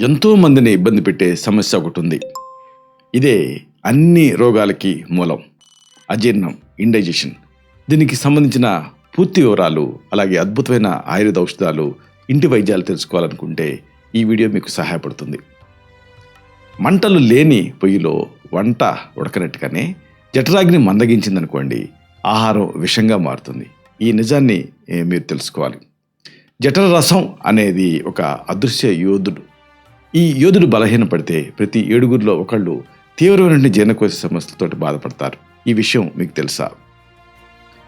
ఎంతోమందిని ఇబ్బంది పెట్టే సమస్య ఒకటి ఉంది. ఇదే అన్ని రోగాలకి మూలం. అజీర్ణం, ఇండైజెషన్. దీనికి సంబంధించిన పూర్తి వివరాలు, అలాగే అద్భుతమైన ఆయుర్వేద ఔషధాలు, ఇంటి వైద్యాలు తెలుసుకోవాలనుకుంటే ఈ వీడియో మీకు సహాయపడుతుంది. మంటలు లేని పొయ్యిలో వంట ఉడకనట్టుగానే జఠరాగ్ని మందగించిందనుకోండి, ఆహారం విషంగా మారుతుంది. ఈ నిజాన్ని మీరు తెలుసుకోవాలి. జఠర రసం అనేది ఒక అదృశ్య యోధుడు. ఈ యోధుడు బలహీనపడితే ప్రతి 7గురిలో ఒకళ్ళు తీవ్రమైన జీర్ణకోశ సమస్యలతో బాధపడతారు. ఈ విషయం మీకు తెలుసా?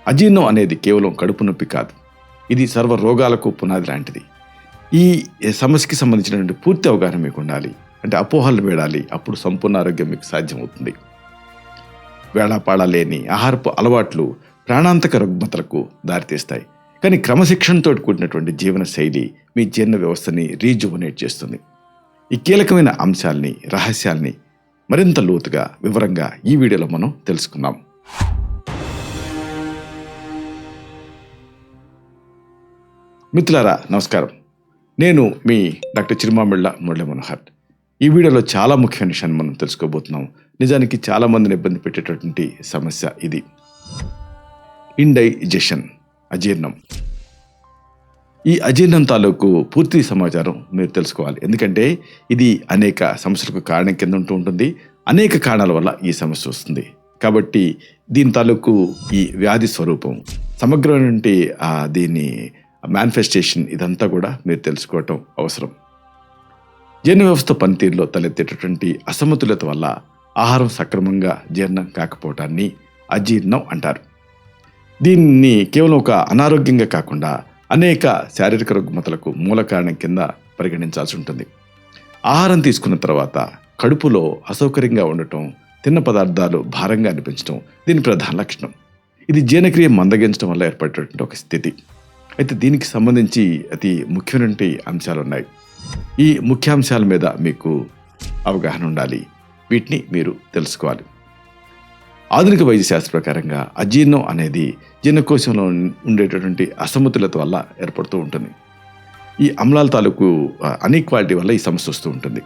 అజీర్ణం అనేది కేవలం కడుపు నొప్పి కాదు, ఇది సర్వ రోగాలకు పునాది లాంటిది. ఈ సమస్యకి సంబంధించినటువంటి పూర్తి అవగాహన మీకు ఉండాలి. అంటే అపోహలు వేడాలి, అప్పుడు సంపూర్ణ ఆరోగ్యం మీకు సాధ్యమవుతుంది. వేళాపాళ లేని ఆహారపు అలవాట్లు ప్రాణాంతక రుగ్మతలకు దారితీస్తాయి. కానీ క్రమశిక్షణతో కూడినటువంటి జీవన శైలి మీ జీర్ణ వ్యవస్థని రీజువనేట్ చేస్తుంది. ఈ కీలకమైన అంశాలని, రహస్యాల్ని మరింత లోతుగా, వివరంగా ఈ వీడియోలో మనం తెలుసుకుందాం. మిత్రులారా, నమస్కారం. నేను మీ డాక్టర్ చిరుమామిళ్ళ మురళీ మనోహర్. ఈ వీడియోలో చాలా ముఖ్యమైన విషయాన్ని మనం తెలుసుకోబోతున్నాం. నిజానికి చాలా మందిని ఇబ్బంది పెట్టేటటువంటి సమస్య ఇది. ఇండైజెషన్, అజీర్ణం. ఈ అజీర్ణం తాలూకు పూర్తి సమాచారం మీరు తెలుసుకోవాలి. ఎందుకంటే ఇది అనేక సమస్యలకు కారణం కింద ఉంటూ ఉంటుంది. అనేక కారణాల వల్ల ఈ సమస్య వస్తుంది. కాబట్టి దీని తాలూకు ఈ వ్యాధి స్వరూపం, సమగ్రమైనటువంటి దీని మేనిఫెస్టేషన్, ఇదంతా కూడా మీరు తెలుసుకోవటం అవసరం. జీర్ణ వ్యవస్థ పనితీరులో తలెత్తేటటువంటి అసమతుల్యత వల్ల ఆహారం సక్రమంగా జీర్ణం కాకపోవటాన్ని అజీర్ణం అంటారు. దీన్ని కేవలం ఒక అనారోగ్యంగా కాకుండా అనేక శారీరక రుగ్మతలకు మూల కారణం కింద పరిగణించాల్సి ఉంటుంది. ఆహారం తీసుకున్న తర్వాత కడుపులో అసౌకర్యంగా ఉండటం, తిన్న పదార్థాలు భారంగా అనిపించడం దీని ప్రధాన లక్షణం. ఇది జీర్ణక్రియ మందగించడం వల్ల ఏర్పడేటువంటి ఒక స్థితి. అయితే దీనికి సంబంధించి అతి ముఖ్యమైనటువంటి అంశాలు ఉన్నాయి. ఈ ముఖ్యాంశాల మీద మీకు అవగాహన ఉండాలి. వీటిని మీరు తెలుసుకోవాలి. ఆధునిక వైద్య శాస్త్ర ప్రకారంగా అజీర్ణం అనేది జీర్ణకోశంలో ఉండేటటువంటి అసమతుల్యత వల్ల ఏర్పడుతూ ఉంటుంది. ఈ అమ్లాల తాలూకు అన్ఈక్వాలిటీ వల్ల ఈ సమస్య వస్తూ ఉంటుంది.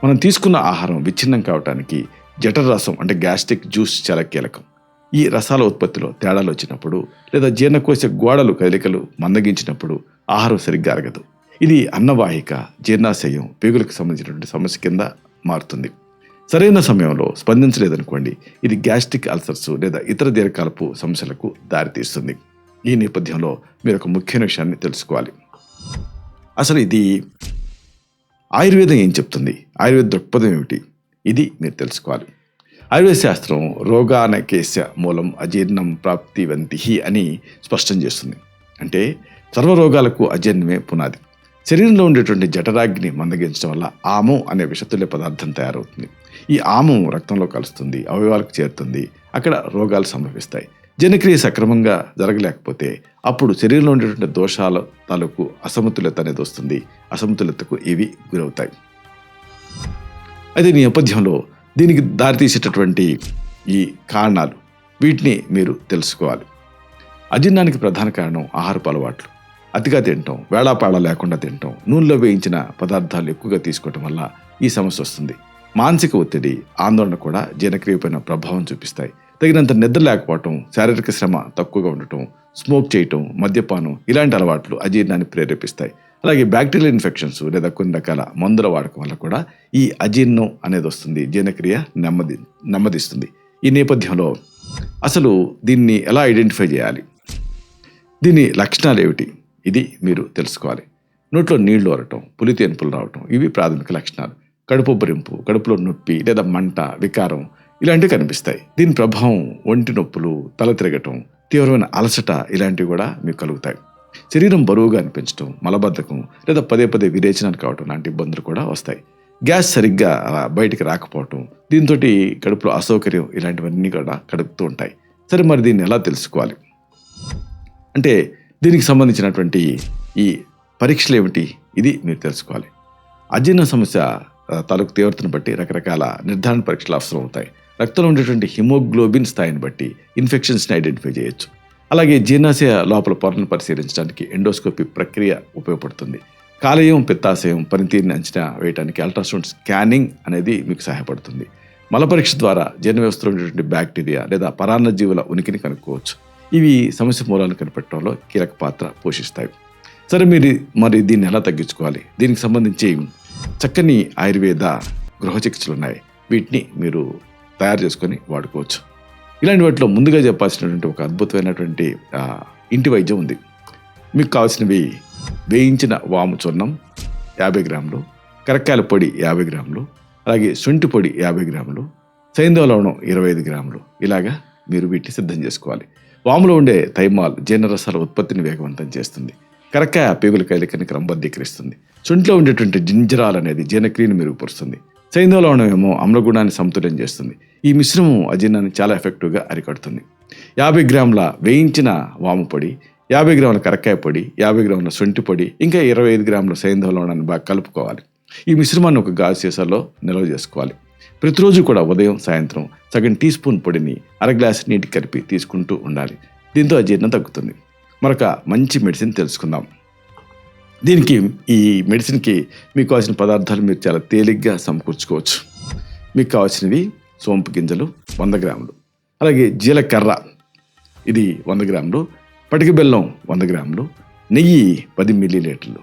మనం తీసుకున్న ఆహారం విచ్ఛిన్నం కావడానికి జఠర రసం అంటే గ్యాస్ట్రిక్ జ్యూస్ చాలా కీలకం. ఈ రసాల ఉత్పత్తిలో తేడాలు వచ్చినప్పుడు, లేదా జీర్ణకోశ గోడలు కదలికలు మందగించినప్పుడు ఆహారం సరిగ్గా అరగదు. ఇది అన్నవాహిక, జీర్ణాశయం, పేగులకు సంబంధించినటువంటి సమస్య కింద మారుతుంది. సరైన సమయంలో స్పందించలేదనుకోండి, ఇది గ్యాస్ట్రిక్ అల్సర్స్ లేదా ఇతర దీర్ఘకాలపు సమస్యలకు దారితీస్తుంది. ఈ నేపథ్యంలో మీరు ఒక ముఖ్యమైన విషయాన్ని తెలుసుకోవాలి. అసలు ఇది ఆయుర్వేదం ఏం చెప్తుంది? ఆయుర్వేద దృక్పథం ఏమిటి? ఇది మీరు తెలుసుకోవాలి. ఆయుర్వేద శాస్త్రం రోగానకేశ మూలం అజీర్ణం ప్రాప్తివంతి అని స్పష్టం చేస్తుంది. అంటే సర్వరోగాలకు అజీర్ణమే పునాది. శరీరంలో ఉండేటువంటి జఠరాగ్ని మందగించడం వల్ల ఆమం అనే విషతుల్య పదార్థం తయారవుతుంది. ఈ ఆమం రక్తంలో కలుస్తుంది, అవయవాలకు చేరుతుంది. అక్కడ రోగాలు సంభవిస్తాయి. జీర్ణక్రియ సక్రమంగా జరగలేకపోతే అప్పుడు శరీరంలో ఉండేటువంటి దోషాల తాలూకు అసమతుల్యత అనేది వస్తుంది. అసమతుల్యతకు ఇవి గురవుతాయి. అయితే ఈ నేపథ్యంలో దీనికి దారితీసేటటువంటి ఈ కారణాలు, వీటిని మీరు తెలుసుకోవాలి. అజీర్ణానికి ప్రధాన కారణం ఆహారపు అలవాట్లు. అతిగా తినటం, వేళాపాళ లేకుండా తినటం, నూనెలో వేయించిన పదార్థాలు ఎక్కువగా తీసుకోవటం వల్ల ఈ సమస్య వస్తుంది. మానసిక ఒత్తిడి, ఆందోళన కూడా జీర్ణక్రియపైన ప్రభావం చూపిస్తాయి. తగినంత నిద్ర లేకపోవటం, శారీరక శ్రమ తక్కువగా ఉండటం, స్మోక్ చేయటం, మద్యపానం, ఇలాంటి అలవాట్లు అజీర్ణాన్ని ప్రేరేపిస్తాయి. అలాగే బ్యాక్టీరియల్ ఇన్ఫెక్షన్స్ లేదా కొన్ని రకాల మందుల వాడకం వల్ల కూడా ఈ అజీర్ణం అనేది వస్తుంది. జీర్ణక్రియ నెమ్మదిస్తుంది. ఈ నేపథ్యంలో అసలు దీన్ని ఎలా ఐడెంటిఫై చేయాలి? దీని లక్షణాలు ఏమిటి? ఇది మీరు తెలుసుకోవాలి. నోట్లో నీళ్లు ఊరటం, పులితేనుపులు రావటం, ఇవి ప్రాథమిక లక్షణాలు. కడుపుబ్బరింపు, కడుపులో నొప్పి లేదా మంట, వికారం ఇలాంటివి కనిపిస్తాయి. దీని ప్రభావం ఒంటి నొప్పులు, తల తిరగటం, తీవ్రమైన అలసట ఇలాంటివి కూడా మీకు కలుగుతాయి. శరీరం బరువుగా అనిపించడం, మలబద్ధకం లేదా పదే పదే విరేచనాలు కావటం లాంటి ఇబ్బందులు కూడా వస్తాయి. గ్యాస్ సరిగ్గా బయటికి రాకపోవటం, దీంతో కడుపులో అసౌకర్యం, ఇలాంటివన్నీ కూడా కడుపుతూ ఉంటాయి. సరే, మరి దీన్ని ఎలా తెలుసుకోవాలి? అంటే దీనికి సంబంధించినటువంటి ఈ పరీక్షలు ఏమిటి? ఇది మీరు తెలుసుకోవాలి. అజీర్ణ సమస్య తాలూకు తీవ్రతను బట్టి రకరకాల నిర్ధారణ పరీక్షలు అవసరం అవుతాయి. రక్తంలో ఉండేటువంటి హిమోగ్లోబిన్ స్థాయిని బట్టి ఇన్ఫెక్షన్స్ని ఐడెంటిఫై చేయొచ్చు. అలాగే జీర్ణాశయ లోపల పొరలను పరిశీలించడానికి ఎండోస్కోపీ ప్రక్రియ ఉపయోగపడుతుంది. కాలేయం, పిత్తాశయం పనితీరుని అంచనా వేయడానికి అల్ట్రాసౌండ్ స్కానింగ్ అనేది మీకు సహాయపడుతుంది. మల పరీక్ష ద్వారా జీర్ణ వ్యవస్థలో ఉండేటువంటి బ్యాక్టీరియా లేదా పరాన్న జీవుల ఉనికిని కనుక్కోవచ్చు. ఇవి సమస్య మూలాలను కనిపెట్టడంలో కీలక పాత్ర పోషిస్తాయి. సరే, మరి దీన్ని ఎలా తగ్గించుకోవాలి? దీనికి సంబంధించి చక్కని ఆయుర్వేద గృహ చికిత్సలు ఉన్నాయి. వీటిని మీరు తయారు చేసుకొని వాడుకోవచ్చు. ఇలాంటి వాటిలో ముందుగా చెప్పాల్సినటువంటి ఒక అద్భుతమైనటువంటి ఇంటి వైద్యం ఉంది. మీకు కావాల్సినవి వేయించిన వాము చూర్ణం 50 గ్రాములు, కరక్కాయల పొడి 50 గ్రాములు, అలాగే శొంఠి పొడి 50 గ్రాములు, సైంధవ లవణం 25 గ్రాములు. ఇలాగా మీరు వీటిని సిద్ధం చేసుకోవాలి. వాములో ఉండే థైమాల్ జీర్ణరసాల ఉత్పత్తిని వేగవంతం చేస్తుంది. కరక్కాయ పేగుల కైలికని క్రమబద్ధీకరిస్తుంది. శొంఠిలో ఉండేటువంటి జింజరాల్ అనేది జీర్ణక్రియను మెరుగుపరుస్తుంది. సైంధవ లవణం ఏమో అమ్లగుణాన్ని సమతుల్యం చేస్తుంది. ఈ మిశ్రమం అజీర్ణాన్ని చాలా ఎఫెక్టివ్గా అరికడుతుంది. 50 గ్రాముల వేయించిన వాము పొడి, 50 గ్రాముల కరక్కాయ పొడి, 50 గ్రాముల శొంఠి పొడి, ఇంకా 25 గ్రాముల సైంధవ లవణాన్ని బాగా కలుపుకోవాలి. ఈ మిశ్రమాన్ని ఒక గాజు సీసాలో నిల్వ చేసుకోవాలి. ప్రతిరోజు కూడా ఉదయం, సాయంత్రం సగం టీ స్పూన్ పొడిని అర గ్లాసు నీటి కలిపి తీసుకుంటూ ఉండాలి. దీంతో అజీర్ణం తగ్గుతుంది. మరొక మంచి మెడిసిన్ తెలుసుకుందాం. ఈ మెడిసిన్కి మీకు కావాల్సిన పదార్థాలు మీరు చాలా తేలిగ్గా సమకూర్చుకోవచ్చు. మీకు కావాల్సినవి సోంపు గింజలు 100 గ్రాములు, అలాగే జీలకర్ర ఇది 100 గ్రాములు, పటిక బెల్లం 100 గ్రాములు, నెయ్యి 10 మిల్లీలీటర్లు.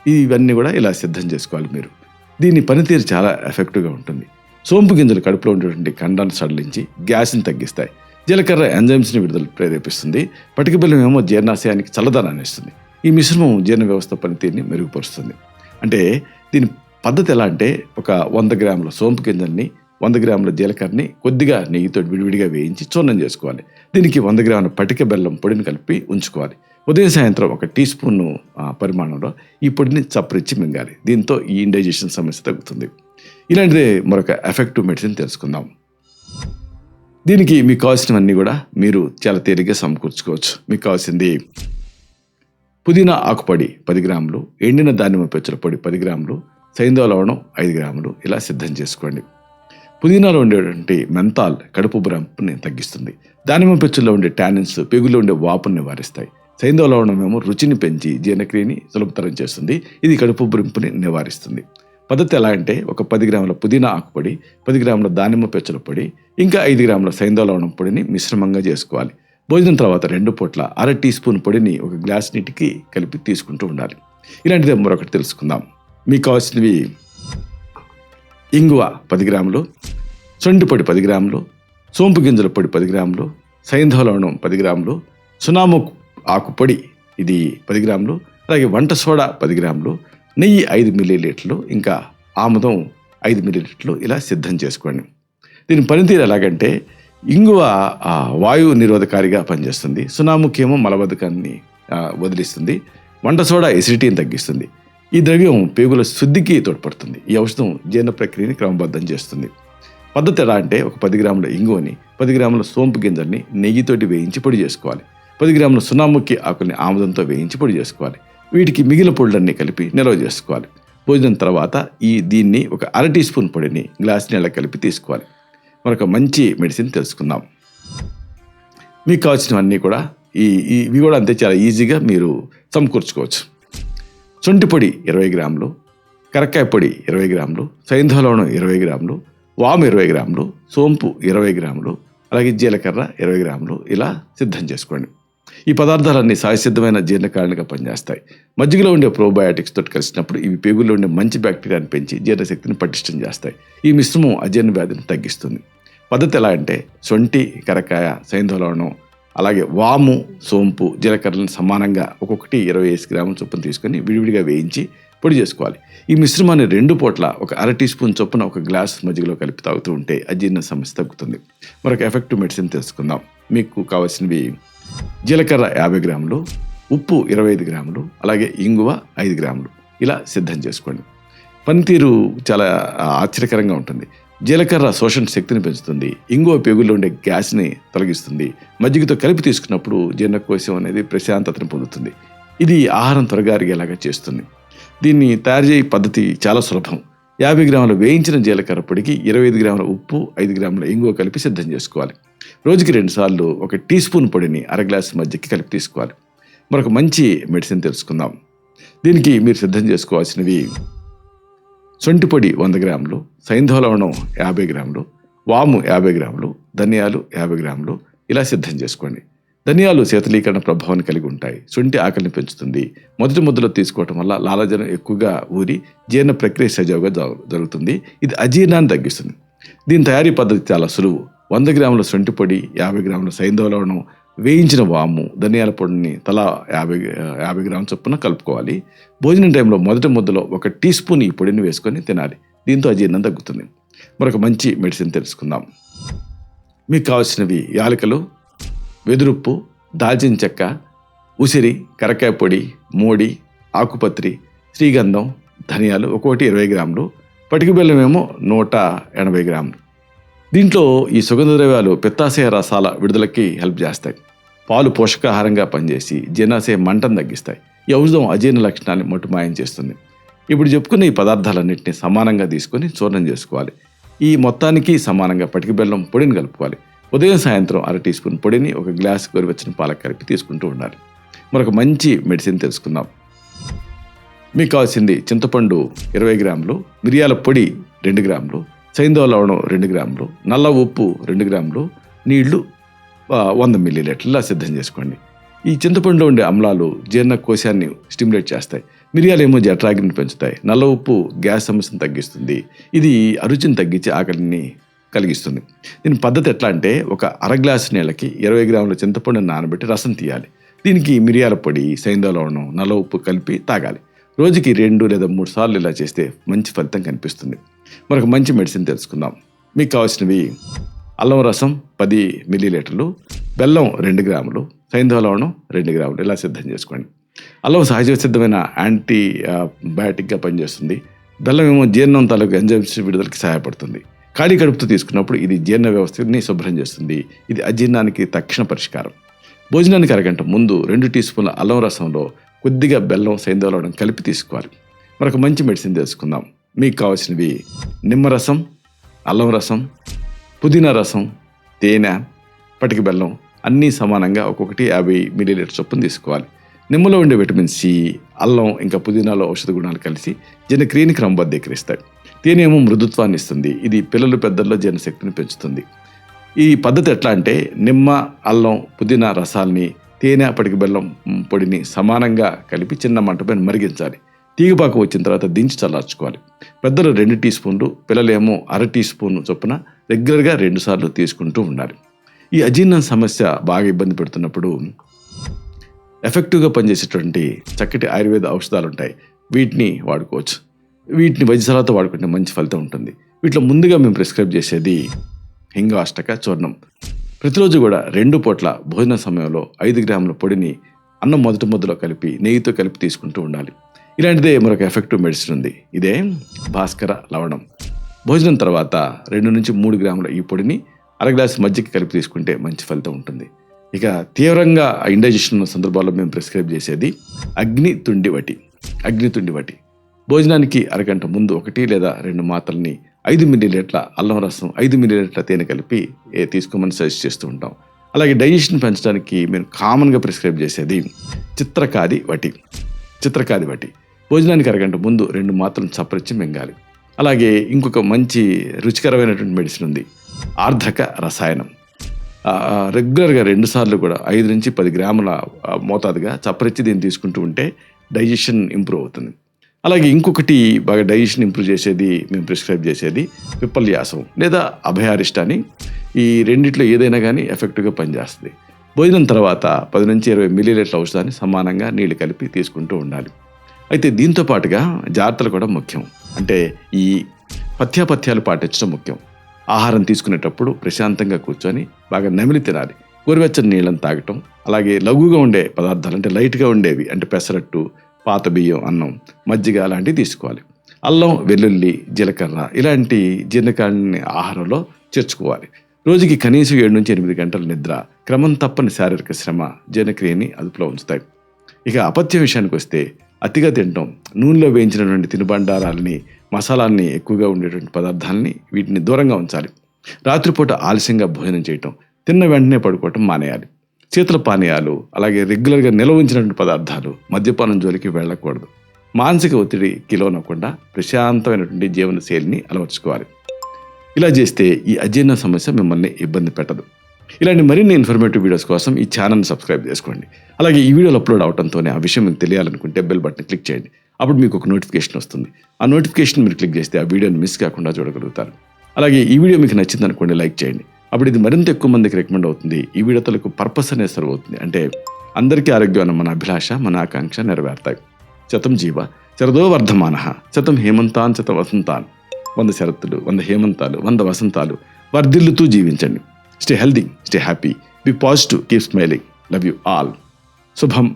ఇవన్నీ కూడా ఇలా సిద్ధం చేసుకోవాలి మీరు. దీని పనితీరు చాలా ఎఫెక్టివ్గా ఉంటుంది. సోంపు గింజలు కడుపులో ఉండేటువంటి ఖండాన్ని సడలించి గ్యాస్ని తగ్గిస్తాయి. జీలకర్ర ఎంజైమ్స్ని విడుదల ప్రేరేపిస్తుంది. పటిక బెల్లం ఏమో జీర్ణాశయానికి చల్లదనాన్ని ఇస్తుంది. ఈ మిశ్రమం జీర్ణ వ్యవస్థ పనితీరుని మెరుగుపరుస్తుంది. అంటే దీని పద్ధతి ఎలా అంటే, ఒక 100 గ్రాముల సోంపు గింజల్ని, 100 గ్రాముల జీలకర్రని కొద్దిగా నెయ్యితో విడివిడిగా వేయించి చూర్ణం చేసుకోవాలి. దీనికి 100 గ్రాముల పటిక బెల్లం పొడిని కలిపి ఉంచుకోవాలి. ఉదయం, సాయంత్రం 1 టీ స్పూన్ పరిమాణంలో ఈ పొడిని చప్పరించి మింగాలి. దీంతో ఈ ఇండైజెషన్ సమస్య తగ్గుతుంది. ఇలాంటిదే మరొక ఎఫెక్టివ్ మెడిసిన్ తెలుసుకుందాం. దీనికి మీకు కావాల్సినవన్నీ కూడా మీరు చాలా తేలిగ్గా సమకూర్చుకోవచ్చు. మీకు కావాల్సింది పుదీనా ఆకుపొడి 10 గ్రాములు, ఎండిన దానిమ్మ పెచ్చుల పొడి 10 గ్రాములు, సైంధవ లవణం 5 గ్రాములు. ఇలా సిద్ధం చేసుకోండి. పుదీనాలో ఉండేటువంటి మెంతాల్ కడుపు బ్రంపుని తగ్గిస్తుంది. దానిమ్మ పెచ్చుల్లో ఉండే టానిన్స్ పేగుల్లో ఉండే వాపుని నివారిస్తాయి. సైంధవ లవణం ఏమో రుచిని పెంచి జీర్ణక్రియని సులభతరం చేస్తుంది. ఇది కడుపు బ్రింపుని నివారిస్తుంది. పద్ధతి ఎలా అంటే, ఒక 10 గ్రాముల పుదీనా ఆకుపొడి, 10 గ్రాముల దానిమ్మ పెచ్చుల పొడి, ఇంకా 5 గ్రాముల సైంధవ లవణం పొడిని మిశ్రమంగా చేసుకోవాలి. భోజనం తర్వాత 2 పూట్ల అర టీ స్పూన్ పొడిని ఒక గ్లాస్ నీటికి కలిపి తీసుకుంటూ ఉండాలి. ఇలాంటిదే మరొకటి తెలుసుకుందాం. మీకు కావాల్సినవి ఇంగువ 10 గ్రాములు, శొంఠి పొడి 10 గ్రాములు, సోంపు గింజల పొడి 10 గ్రాములు, సైంధవ లవణం 10 గ్రాములు, సునాము ఆకు పొడి ఇది 10 గ్రాములు, అలాగే వంట సోడా 10 గ్రాములు, నెయ్యి 5 మిల్లీలీటర్లు, ఇంకా ఆముదం 5 మిల్లీలీటర్లు. ఇలా సిద్ధం చేసుకోండి. దీని పనితీరు ఎలాగంటే, ఇంగువ వాయు నిరోధకారిగా పనిచేస్తుంది. సునాముఖేమో మలబద్ధకాన్ని వదిలిస్తుంది. వంట సోడా ఎసిడిటీని తగ్గిస్తుంది. ఈ ద్రవ్యం పేగుల శుద్ధికి తోడ్పడుతుంది. ఈ ఔషధం జీర్ణ ప్రక్రియని క్రమబద్ధం చేస్తుంది. పద్ధతి ఎలా అంటే, ఒక 10 గ్రాముల ఇంగువని, 10 గ్రాముల సోంపు గింజల్ని నెయ్యితోటి వేయించి పొడి చేసుకోవాలి. 10 గ్రాముల సునాముఖి ఆకుల్ని ఆముదంతో వేయించి పొడి చేసుకోవాలి. వీటికి మిగిలిన పొడులన్నీ కలిపి నిల్వ చేసుకోవాలి. భోజనం తర్వాత దీన్ని ఒక అర టీ స్పూన్ పొడిని గ్లాస్ నీళ్ళ కలిపి తీసుకోవాలి. మరొక మంచి మెడిసిన్ తెలుసుకుందాం. మీకు కావాల్సినవన్నీ కూడా ఇవి కూడా అంతే చాలా ఈజీగా మీరు సమకూర్చుకోవచ్చు. శొంఠి పొడి 20 గ్రాములు, కరక్కాయ పొడి 20 గ్రాములు, సైంధవ లవణం 20 గ్రాములు, వాము 20 గ్రాములు, సోంపు 20 గ్రాములు, అలాగే జీలకర్ర 20 గ్రాములు. ఇలా సిద్ధం చేసుకోండి. ఈ పదార్థాలన్నీ సహజసిద్ధమైన జీర్ణకారణంగా పనిచేస్తాయి. మజ్జిగలో ఉండే ప్రోబయాటిక్స్ తోటి కలిసినప్పుడు ఇవి పేగుల్లో ఉండే మంచి బ్యాక్టీరియాని పెంచి జీర్ణశక్తిని పటిష్టం చేస్తాయి. ఈ మిశ్రమం అజీర్ణ వ్యాధిని తగ్గిస్తుంది. పద్ధతి ఎలా అంటే, శొంఠి, కరక్కాయ, సైంధవ లవణం, అలాగే వాము, సోంపు, జీలకర్రలను సమానంగా ఒక్కొక్కటి 25 గ్రాముల చొప్పున తీసుకొని విడివిడిగా వేయించి పొడి చేసుకోవాలి. ఈ మిశ్రమాన్ని 2 పూట్ల ఒక అర టీ స్పూన్ చొప్పున ఒక గ్లాస్ మజ్జిగలో కలిపి తాగుతూ ఉంటే అజీర్ణ సమస్య తగ్గుతుంది. మరొక ఎఫెక్టివ్ మెడిసిన్ తెలుసుకుందాం. మీకు కావాల్సినవి జీలకర్ర 50 గ్రాములు, ఉప్పు 25 గ్రాములు, అలాగే ఇంగువ 5 గ్రాములు. ఇలా సిద్ధం చేసుకోండి. పనితీరు చాలా ఆశ్చర్యకరంగా ఉంటుంది. జీలకర్ర శోషణ శక్తిని పెంచుతుంది. ఇంగువ పేగుల్లో ఉండే గ్యాస్ని తొలగిస్తుంది. మజ్జిగతో కలిపి తీసుకున్నప్పుడు జీర్ణకోశం అనేది ప్రశాంతతను పొందుతుంది. ఇది ఆహారం త్వరగా అరిగేలాగా చేస్తుంది. దీన్ని తయారు చేయ పద్ధతి చాలా సులభం. 50 గ్రాముల వేయించిన జీలకర్ర పొడికి 25 గ్రాముల ఉప్పు, 5 గ్రాముల ఇంగువ కలిపి సిద్ధం చేసుకోవాలి. రోజుకి 2 సార్లు ఒక టీ స్పూన్ పొడిని అర గ్లాసు మజ్జిగకి కలిపి తీసుకోవాలి. మరొక మంచి మెడిసిన్ తెలుసుకుందాం. దీనికి మీరు సిద్ధం చేసుకోవాల్సినవి శొంఠి పొడి 100 గ్రాములు, సైంధవ లవణం 50 గ్రాములు, వాము 50 గ్రాములు, ధనియాలు 50 గ్రాములు ఇలా సిద్ధం చేసుకోండి. ధనియాలు శీతలీకరణ ప్రభావాన్ని కలిగి ఉంటాయి. శొంఠి ఆకలిని పెంచుతుంది. మొదటి ముద్దలో తీసుకోవటం వల్ల లాలాజలం ఎక్కువగా ఊరి జీర్ణ ప్రక్రియ సజావుగా జరుగుతుంది. ఇది అజీర్ణాన్ని తగ్గిస్తుంది. దీని తయారీ పద్ధతి చాలా సులువు. 100 గ్రాముల శొంఠి పొడి, 50 గ్రాముల సైంధవ లవణం, వేయించిన వాము, ధనియాల పొడిని తలా 50 గ్రాముల చొప్పున కలుపుకోవాలి. భోజనం టైంలో మొదటి ముద్దలో 1 టీ స్పూన్ ఈ పొడిని వేసుకొని తినాలి. దీంతో అజీర్ణం తగ్గుతుంది. మరొక మంచి మెడిసిన్ తెలుసుకుందాం. మీకు కావాల్సినవి యాలకులు, వెదురుప్పు, దాల్చిన చెక్క, ఉసిరి, కరకాయ పొడి, మోడి, ఆకుపత్రి, శ్రీగంధం, ధనియాలు ఒక్కొక్కటి 20 గ్రాములు, పటిక బెల్లం ఏమో 180 గ్రాములు. దీంట్లో ఈ సుగంధ ద్రవ్యాలు పిత్తాశయ రసాల విడుదలకి హెల్ప్ చేస్తాయి. పాలు పోషకాహారంగా పనిచేసి జీర్ణాశయ మంటను తగ్గిస్తాయి. ఈ ఔషధం అజీర్ణ లక్షణాన్ని మటుమాయం చేస్తుంది. ఇప్పుడు చెప్పుకున్న ఈ పదార్థాలన్నింటినీ సమానంగా తీసుకొని చూర్ణం చేసుకోవాలి. ఈ మొత్తానికి సమానంగా పటిక బెల్లం పొడిని కలుపుకోవాలి. ఉదయం సాయంత్రం 1/2 టీ స్పూన్ పొడిని 1 గ్లాసు గోరువెచ్చని పాలకు కలిపి తీసుకుంటూ ఉండాలి. మరొక మంచి మెడిసిన్ తెలుసుకుందాం. మీకు కావాల్సింది చింతపండు 20 గ్రాములు, మిరియాల పొడి 2 గ్రాములు, సైంధవ లవణం 2 గ్రాములు, నల్ల ఉప్పు 2 గ్రాములు, నీళ్లు 100 మిల్లీలీటర్లా సిద్ధం చేసుకోండి. ఈ చింతపండులో ఉండే అమ్లాలు జీర్ణకోశాన్ని స్టిమ్యులేట్ చేస్తాయి. మిరియాలేమో జఠరాగ్నిని పెంచుతాయి. నల్ల ఉప్పు గ్యాస్ సమస్యను తగ్గిస్తుంది. ఇది అరుచిని తగ్గించి ఆకలిని కలిగిస్తుంది. దీని పద్ధతి ఎట్లా అంటే 1/2 గ్లాసు నీళ్ళకి 20 గ్రాముల చింతపండుని నానబెట్టి రసం తీయాలి. దీనికి మిరియాల పొడి, సైంధవ లవణం, నల్ల ఉప్పు కలిపి తాగాలి. రోజుకి 2 లేదా 3 సార్లు ఇలా చేస్తే మంచి ఫలితం కనిపిస్తుంది. మరొక మంచి మెడిసిన్ తెలుసుకుందాం. మీకు కావాల్సినవి అల్లం రసం 10 మిల్లీలీటర్లు, బెల్లం 2 గ్రాములు, సైంధవ లవణం 2 గ్రాములు ఇలా సిద్ధం చేసుకోండి. అల్లం సహజ సిద్ధమైన యాంటీ బయాటిక్గా పనిచేస్తుంది. బెల్లం ఏమో జీర్ణం తాలూకు ఎంజైమ్స్ విడుదలకి సహాయపడుతుంది. ఖాళీ కడుపుతో తీసుకున్నప్పుడు ఇది జీర్ణ వ్యవస్థని శుభ్రం చేస్తుంది. ఇది అజీర్ణానికి తక్షణ పరిష్కారం. భోజనానికి అరగంట ముందు 2 టీ స్పూన్ల అల్లం రసంలో కొద్దిగా బెల్లం, సైంధవ లవణం కలిపి తీసుకోవాలి. మరొక మంచి మెడిసిన్ తెలుసుకుందాం. మీకు కావాల్సినవి నిమ్మరసం, అల్లం రసం, పుదీనా రసం, తేనె, పటిక బెల్లం అన్నీ సమానంగా ఒక్కొక్కటి 50 మిల్లీలీటర్ చొప్పున తీసుకోవాలి. నిమ్మలో ఉండే విటమిన్ సి, అల్లం ఇంకా పుదీనాలో ఔషధ గుణాలు కలిసి జీర్ణక్రియని క్రమబద్ధీకరిస్తాయి. తేనె ఏమో మృదుత్వాన్ని ఇస్తుంది. ఇది పిల్లలు పెద్దల్లో జీర్ణశక్తిని పెంచుతుంది. ఈ పద్ధతి ఎట్లా అంటే నిమ్మ, అల్లం, పుదీనా రసాల్ని తేనె, పటిక బెల్లం పొడిని సమానంగా కలిపి చిన్న మంటపైన మరిగించాలి. తీగపాకు వచ్చిన తర్వాత దించి చల్లార్చుకోవాలి. పెద్దలు 2 టీ స్పూన్లు, పిల్లలేమో 1/2 టీ స్పూన్ చొప్పున రెగ్యులర్గా 2 సార్లు తీసుకుంటూ ఉండాలి. ఈ అజీర్ణం సమస్య బాగా ఇబ్బంది పెడుతున్నప్పుడు ఎఫెక్టివ్గా పనిచేసేటువంటి చక్కటి ఆయుర్వేద ఔషధాలు ఉంటాయి. వీటిని వాడుకోవచ్చు. వీటిని వైద్య సలహాతో వాడుకుంటే మంచి ఫలితం ఉంటుంది. వీటిలో ముందుగా మేము ప్రిస్క్రైబ్ చేసేది హింగాష్టక చూర్ణం. ప్రతిరోజు కూడా 2 పూట్ల భోజన సమయంలో 5 గ్రాముల పొడిని అన్నం మొదటి ముద్దలో కలిపి నెయ్యితో కలిపి తీసుకుంటూ ఉండాలి. ఇలాంటిదే మరొక ఎఫెక్టివ్ మెడిసిన్ ఉంది. ఇదే భాస్కర లవణం. భోజనం తర్వాత 2 నుంచి 3 గ్రాముల ఈ పొడిని 1/2 గ్లాసు మజ్జిగ కలిపి తీసుకుంటే మంచి ఫలితం ఉంటుంది. ఇక తీవ్రంగా ఇండైజెషన్ ఉన్న సందర్భాల్లో మేము ప్రిస్క్రైబ్ చేసేది అగ్నితుండి వటి. భోజనానికి అరగంట ముందు 1 లేదా 2 మాత్రల్ని 5 మిల్లీలీటర్ల అల్లం రసం, 5 మిల్లీలీటర్ల తేనె కలిపి తీసుకోమని సజెస్ట్ చేస్తూ ఉంటాం. అలాగే డైజెషన్ పెంచడానికి మేము కామన్గా ప్రిస్క్రైబ్ చేసేది చిత్రకాది వటి. భోజనానికి అరగంట ముందు 2 మాత్రలను చప్పరించి మింగాలి. అలాగే ఇంకొక మంచి రుచికరమైనటువంటి మెడిసిన్ ఉంది, ఆర్ద్రక రసాయనం. రెగ్యులర్గా 2 సార్లు కూడా 5 నుంచి 10 గ్రాముల మోతాదుగా చప్పరించి దీన్ని తీసుకుంటూ ఉంటే డైజెషన్ ఇంప్రూవ్ అవుతుంది. అలాగే ఇంకొకటి బాగా డైజెషన్ ఇంప్రూవ్ చేసేది మేము ప్రిస్క్రైబ్ చేసేది పిప్పల్యాసం లేదా అభయారిష్ట అని. ఈ రెండిట్లో ఏదైనా కానీ ఎఫెక్టివ్గా పనిచేస్తుంది. భోజనం తర్వాత 10 నుంచి 20 మిల్లీలీటర్ల ఔషధాన్ని సమానంగా నీళ్లు కలిపి తీసుకుంటూ ఉండాలి. అయితే దీంతో పాటుగా జాగ్రత్తలు కూడా ముఖ్యం. అంటే ఈ పథ్యాలు పాటించడం ముఖ్యం. ఆహారం తీసుకునేటప్పుడు ప్రశాంతంగా కూర్చొని బాగా నమిలి తినాలి. గోరువెచ్చని నీళ్ళని తాగటం, అలాగే లఘువుగా ఉండే పదార్థాలు అంటే లైట్గా ఉండేవి అంటే పెసరట్టు, పాత బియ్యం, అన్నం, మజ్జిగ అలాంటివి తీసుకోవాలి. అల్లం, వెల్లుల్లి, జీలకర్ర ఇలాంటి జీర్ణకాన్ని ఆహారంలో చేర్చుకోవాలి. రోజుకి కనీసం 7 నుంచి 8 గంటల నిద్ర, క్రమం తప్పని శారీరక శ్రమ జీర్ణక్రియని అదుపులో ఉంచుతాయి. ఇక అపథ్యం విషయానికి వస్తే అతిగా తినటం, నూనెలో వేయించినటువంటి తినుబండారాలని, మసాలాన్ని ఎక్కువగా ఉండేటువంటి పదార్థాలని వీటిని దూరంగా ఉంచాలి. రాత్రిపూట ఆలస్యంగా భోజనం చేయటం, తిన్న వెంటనే పడుకోవటం మానేయాలి. శీతల పానీయాలు, అలాగే రెగ్యులర్గా నిల్వ ఉంచినటువంటి పదార్థాలు, మద్యపానం జోలికి వెళ్ళకూడదు. మానసిక ఒత్తిడికి లోనవ్వకుండా ప్రశాంతమైనటువంటి జీవన శైలిని అలవర్చుకోవాలి. ఇలా చేస్తే ఈ అజీర్ణ సమస్య మిమ్మల్ని ఇబ్బంది పెట్టదు. ఇలాంటి మరిన్ని ఇన్ఫర్మేటివ్ వీడియోస్ కోసం ఈ ఛానల్ని సబ్స్క్రైబ్ చేసుకోండి. అలాగే ఈ వీడియోలు అప్లోడ్ అవడంతోనే ఆ విషయం మీకు తెలియాలనుకుంటే బెల్ బటన్ క్లిక్ చేయండి. అప్పుడు మీకు ఒక నోటిఫికేషన్ వస్తుంది. ఆ నోటిఫికేషన్ మీరు క్లిక్ చేస్తే ఆ వీడియోని మిస్ కాకుండా చూడగలుగుతారు. అలాగే ఈ వీడియో మీకు నచ్చిందనుకోండి, లైక్ చేయండి. అప్పుడు ఇది మరింత ఎక్కువ మందికి రికమెండ్ అవుతుంది. ఈ వీడియోలకు పర్పస్ అనేది సర్వ్ అవుతుంది. అంటే అందరికీ ఆరోగ్యం అన్న మన అభిలాష, మన ఆకాంక్ష నెరవేరుతాయి. శతం జీవ శరదో వర్ధమానః, శతం హేమంతాన్ శత వసంతాన్. 100 శరత్తులు, 100 హేమంతాలు, 100 వసంతాలు వర్ధిల్లుతూ జీవించండి. Stay healthy, stay happy, be positive, keep smiling. Love you all. శుభం.